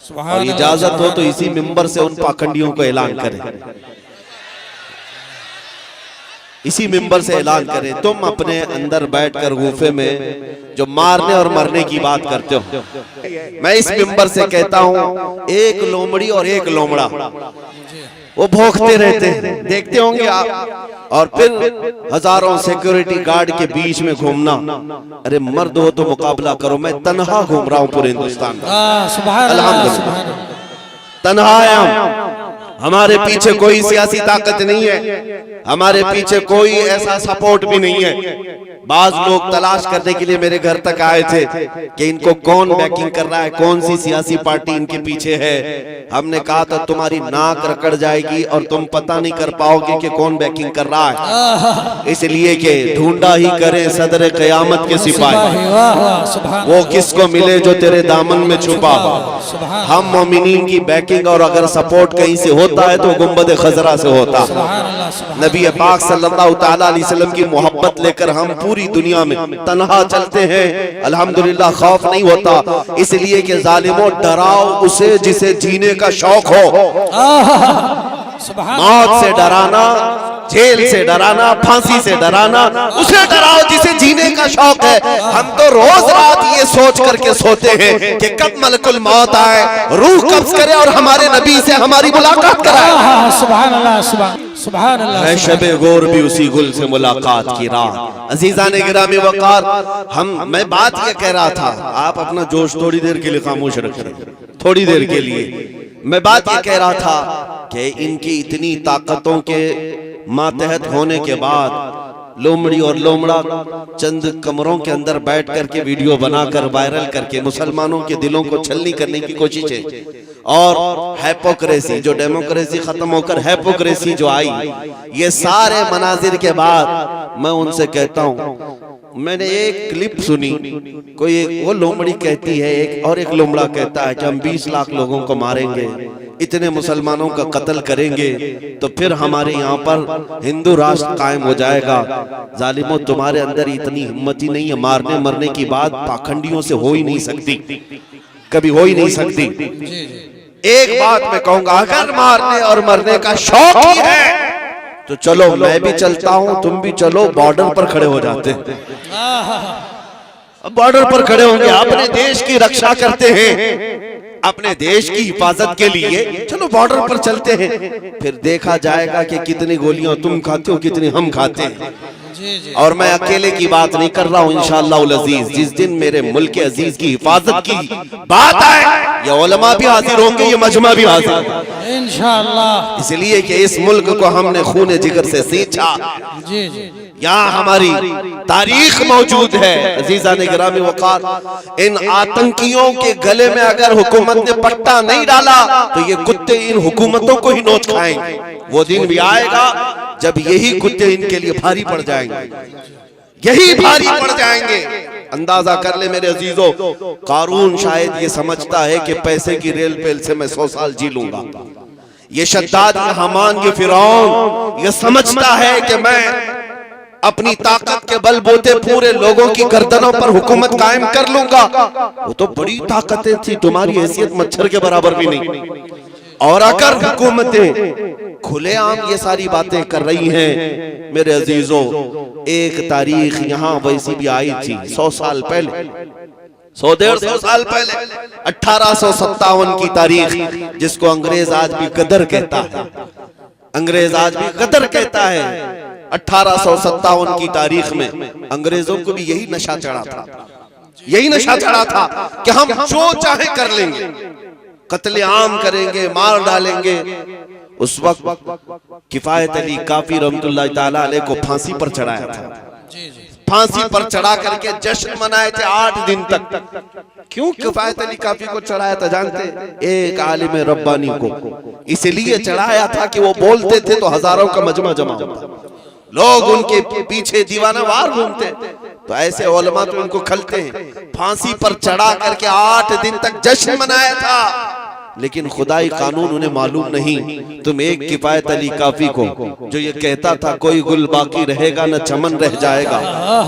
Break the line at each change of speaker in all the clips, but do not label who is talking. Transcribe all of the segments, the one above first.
और इजाजत हो तो इसी मिंबर से उन पाखंडियों को ऐलान करें, इसी मिंबर से ऐलान करें। तुम अपने अंदर बैठकर गुफे में जो मारने और मरने की बात करते हो, मैं इस मिंबर से कहता हूं, एक लोमड़ी और एक लोमड़ा वो भौंकते रहते हैं, देखते होंगे आप, और फिर हजारों सिक्योरिटी गार्ड के बीच में घूमना। अरे मर्द हो तो मुकाबला करो, मैं तन्हा घूम रहा हूं पूरे हिंदुस्तान में, अल्हम्दुलिल्लाह तन्हा आया। हमारे पीछे कोई सियासी ताकत नहीं है, हमारे पीछे कोई ऐसा सपोर्ट भी नहीं है। बाज लोग तलाश करने के लिए मेरे घर तक आए थे कि इनको कौन बैकिंग कर रहा है, कौन सी सियासी पार्टी इनके पीछे है। हमने कहा था तुम्हारी नाक रकड़ जाएगी और तुम पता नहीं कर पाओगे कि कौन बैकिंग कर रहा है, इसलिए कि ढूंढा ही करे सदर क़यामत के सिपाही, वो किसको मिले जो तेरे दामन में छुपा। हम मोमिनीन की बैकिंग और अगर सपोर्ट कहीं से होता है तो गुंबद खजरा से होता। नबी पाक सल्लल्लाहु तआला अलैहि वसल्लम की मोहब्बत लेकर हम पूरी दुनिया में तन्हा चलते हैं, अल्हम्दुलिल्लाह खौफ नहीं होता, इसलिए कि जालिमों डराओ उसे जिसे जीने का शौक हो। मौत से डराना, जेल से डराना, फांसी से डराना, उसे डराओ जिसे जीने का शौक है। हम तो रोज रात ये सोच करके सोते हैं कि कब मलकुल मौत आए, रूह कब्ज करे और हमारे नबी से हमारी मुलाकात कराए।
सुभान अल्लाह, सुभान अल्लाह।
है शबे गौर भी उसी गुल से मुलाकात की रात। अजीजान गिरामी वकार, मैं बात ये कह रहा था, आप अपना जोश थोड़ी देर के लिए खामोश रखें, थोड़ी देर के लिए। मैं बात ये कह रहा था कि इनकी इतनी ताकतों के मातहत होने के बाद लोमड़ी और लोमड़ा चंद कमरों के अंदर बैठ करके वीडियो बनाकर वायरल करके मुसलमानों के दिलों को छलनी करने की कोशिश है। और हैपोक्रेसी, जो डेमोक्रेसी खत्म होकर हैपोक्रेसी जो आई, ये सारे मनाजिर के बाद मैं उनसे कहता हूँ, मैंने एक क्लिप सुनी, कोई वो लोमड़ी कहती है एक, और एक लोमड़ा कहता है कि हम 20 लाख लोगों को मारेंगे, इतने मुसलमानों का कत्ल करेंगे तो फिर हमारे यहाँ पर हिंदू राष्ट्र कायम हो जाएगा। जालिमों तुम्हारे अंदर इतनी हिम्मत ही नहीं है, मारने मरने की बात पाखंडियों से हो ही नहीं सकती, कभी हो ही नहीं सकती। एक बात मैं कहूंगा, अगर मारने और मरने का शौक ही है तो चलो मैं भी चलता हूं, तुम भी चलो, बॉर्डर पर खड़े हो जाते हैं, बॉर्डर पर खड़े होंगे, अपने देश की रक्षा करते हैं, अपने देश की हिफाजत के लिए चलो बॉर्डर पर चलते हैं, फिर देखा जाएगा कि कितनी गोलियां तुम खाते हो, कितनी हम खाते हैं। और मैं अकेले की बात नहीं कर रहा हूं, इंशाअल्लाह अजीज, जिस दिन मेरे मुल्क के अजीज की हिफाजत की बात आए, ये उलमा भी हाजिर होंगे, ये मजमा भी हाजिर
इंशाअल्लाह।
इसलिए कि इस मुल्क को हमने खूने जिगर से सींचा, यहाँ हमारी तारीख मौजूद है। अजीजान गिरामी वकार, इन आतंकियों के गले में अगर हुकूमत ने पट्टा नहीं डाला तो ये कुत्ते इन हुकूमतों को ही नोच खाएंगे। वो दिन भी आएगा जब यही कुत्ते इनके लिए भारी पड़ जाएंगे, यही भारी पड़ जाएंगे। अंदाजा कर ले मेरे अजीजों, कारून शायद ये समझता है कि पैसे की रेल पेल से मैं 100 साल जी लूंगा। ये शद्दाद, ये हमान, ये फिरौन ये समझता है कि मैं अपनी ताकत के बलबूते पूरे लोगों की गर्दनों पर हुकूमत कायम कर लूंगा। वो तो बड़ी ताकतें थी, तुम्हारी हैसियत मच्छर के बराबर भी नहीं। और अगर हुकूमतें खुलेआम ये सारी बातें कर रही हैं, मेरे अजीजों, एक तारीख यहाँ वैसी भी आई थी 100 साल पहले, 100-150 साल पहले, 1857 की तारीख, जिसको अंग्रेज आज भी गदर कहता है, अंग्रेज आज भी गदर कहता है। 1857 की तारीख में अंग्रेजों को भी यही नशा चढ़ा था, यही नशा चढ़ा था कि हम जो चाहे कर लेंगे, कत्लेआम करेंगे, मार डालेंगे। उस वक्त किफायत अली काफी रहमतुल्लाह ताला अलैह को फांसी पर चढ़ाया था, फांसी पर चढ़ा करके जश्न मनाए थे 8 दिन तक। क्यों किफायत अली काफी को चढ़ाया था जानते? एक आलिम रब्बानी को इसलिए चढ़ाया था कि वो बोलते थे तो हजारों का मजमा जमा होता, लोग उनके पीछे दीवाना वार घूमते, तो ऐसे उलमा तो उनको खलते हैं। फांसी पर चढ़ा करके 8 दिन तक जश्न मनाया था। लेकिन खुदाई कानून उन्हें मालूम नहीं। तुम एक किफायत अली काफी को जो ये कहता था कोई गुल बाकी रहेगा न चमन रह जाएगा,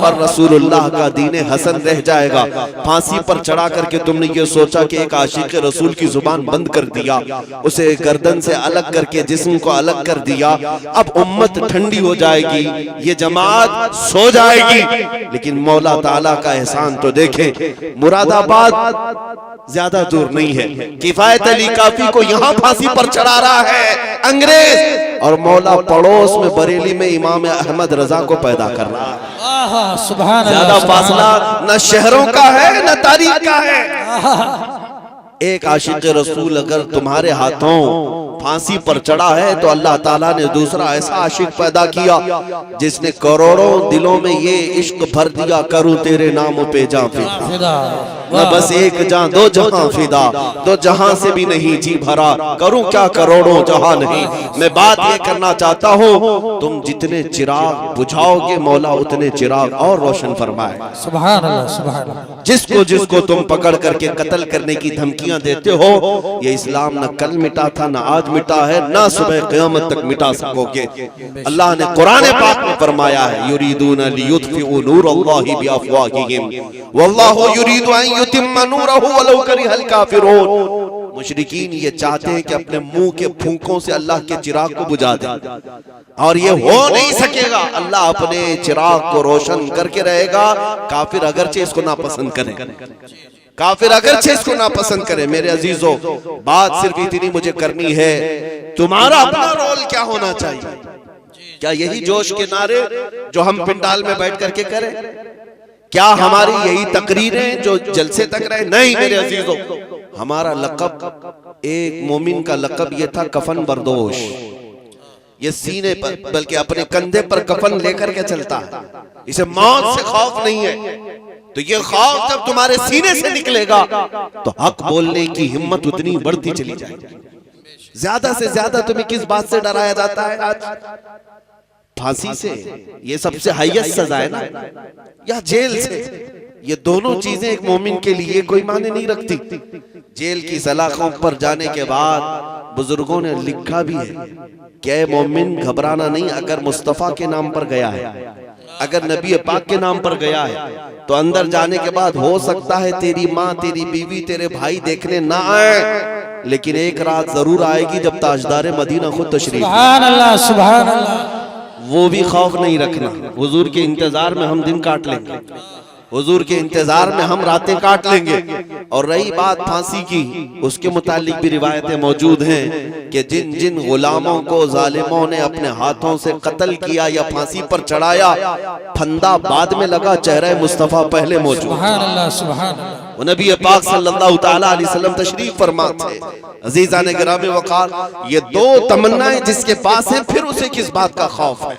पर रसूलुल्लाह का दीन हसन रह जाएगा, फांसी पर चढ़ा करके तुमने ये सोचा कि एक आशिक रसूल की जुबान बंद कर दिया, उसे गर्दन से अलग करके जिस्म को अलग कर दिया। अब उम्मत ठंडी हो जाएगी, ये जमात सो जाएगी। लेकिन मौला ताला का एहसान तो देखें, मुरादाबाद ज्यादा दूर नहीं है। किफायत अली काफी को यहाँ फांसी पर चढ़ा रहा है अंग्रेज, और मौला पड़ोस में बरेली में इमाम अहमद रजा को पैदा कर रहा है।
सुभान अल्लाह,
ज्यादा फासला न शहरों का है न तारीख का है। एक आशिक रसूल अगर तुम्हारे हाथों फांसी पर चढ़ा है तो अल्लाह ताला ने दूसरा ऐसा आशिक पैदा किया जिसने करोड़ों दिलों में ये इश्क भर दिया, करूं तेरे नाम पे जां फिदा, न बस एक जां दो जहां फिदा, दो जहां से भी नहीं जी भरा, करूं क्या करोड़ों जहां नहीं। मैं बात ये करना चाहता हूँ, तुम जितने चिराग बुझाओगे मौला उतने चिराग और रोशन फरमाए।
सुभान अल्लाह, सुभान अल्लाह।
जिसको तुम पकड़ करके कत्ल करने की धमकियां देते हो, ये इस्लाम न कल मिटा था न आज मिटा है, ना सुबह क़यामत तक मिटा सकोगे। अल्लाह ने कुरान पाक में फरमाया है, युरीदूना लियुत्फिउ नूरल्लाहि बिअफ़वाहिहिम वल्लाहु युरीदु अन युतिम्मा नूरहु वलौ करिहल काफिरून। मुशरिकीन ये चाहते हैं कि अपने मुंह के फूंकों से अल्लाह के चिराग को बुझा दे, और ये हो नहीं सकेगा। अल्लाह अपने चिराग को रोशन करके रहेगा, काफिर अगरचे इसको नापसंद करें, काफिर अगरचे इसको नापसंद करे। मेरे अजीजों, बात सिर्फ इतनी मुझे करनी है, तुम्हारा अपना रोल क्या होना चाहिए? क्या यही जोश के नारे जो हम पिंडाल में बैठ करके करें? क्या हमारी यही तकरीरें जो जलसे तक रहे? नहीं मेरे अजीजों, हमारा लक़ब, एक मोमिन का लक़ब ये था कफन बरदोश। ये सीने पर बल्कि अपने कंधे पर कफन लेकर के चलता है, इसे मौत से खौफ नहीं है। तो ये खौफ जब तुम्हारे सीने से निकलेगा तो हक बोलने की हिम्मत उतनी बढ़ती चली जाएगी। ज्यादा से ज्यादा तुम्हें किस बात से डराया जाता है आज? फांसी से, ये सबसे हाईएस्ट सजा है ना, या जेल से। ये दोनों चीजें एक मोमिन के लिए कोई माने नहीं रखती। जेल की सलाखों पर जाने के बाद बुजुर्गों ने लिखा भी है कि मोमिन घबराना नहीं, अगर मुस्तफा के नाम पर गया है, अगर नबी पाक के नाम पर गया है, तो अंदर जाने के बाद हो सकता है तेरी माँ, तेरी बीवी, तेरे भाई देखने ना आए, लेकिन एक रात जरूर आएगी जब ताजदार मदीना खुद तशरीफ।
सुभान अल्लाह, सुभान अल्लाह।
वो भी खौफ नहीं रखना। हुजूर के इंतजार में हम दिन काट लेंगे, हुजूर के इंतजार में हम रातें काट लेंगे। और रही बात फांसी की, उसके मुतालिक भी रिवायतें मौजूद हैं कि जिन जिन गुलामों को जालिमों ने अपने हाथों से कत्ल किया या फांसी पर चढ़ाया, फंदा बाद में लगा, चेहरा मुस्तफा पहले मौजूद।
सुभान अल्लाह, सुभान अल्लाह।
वो नबी पाक सल्लल्लाहु तआला अलैहि वसल्लम तशरीफ फरमा थे। अजीज़ान गिरामी वक़ार, ये दो तमन्नाएं जिसके पास है, फिर उसे किस बात का खौफ है?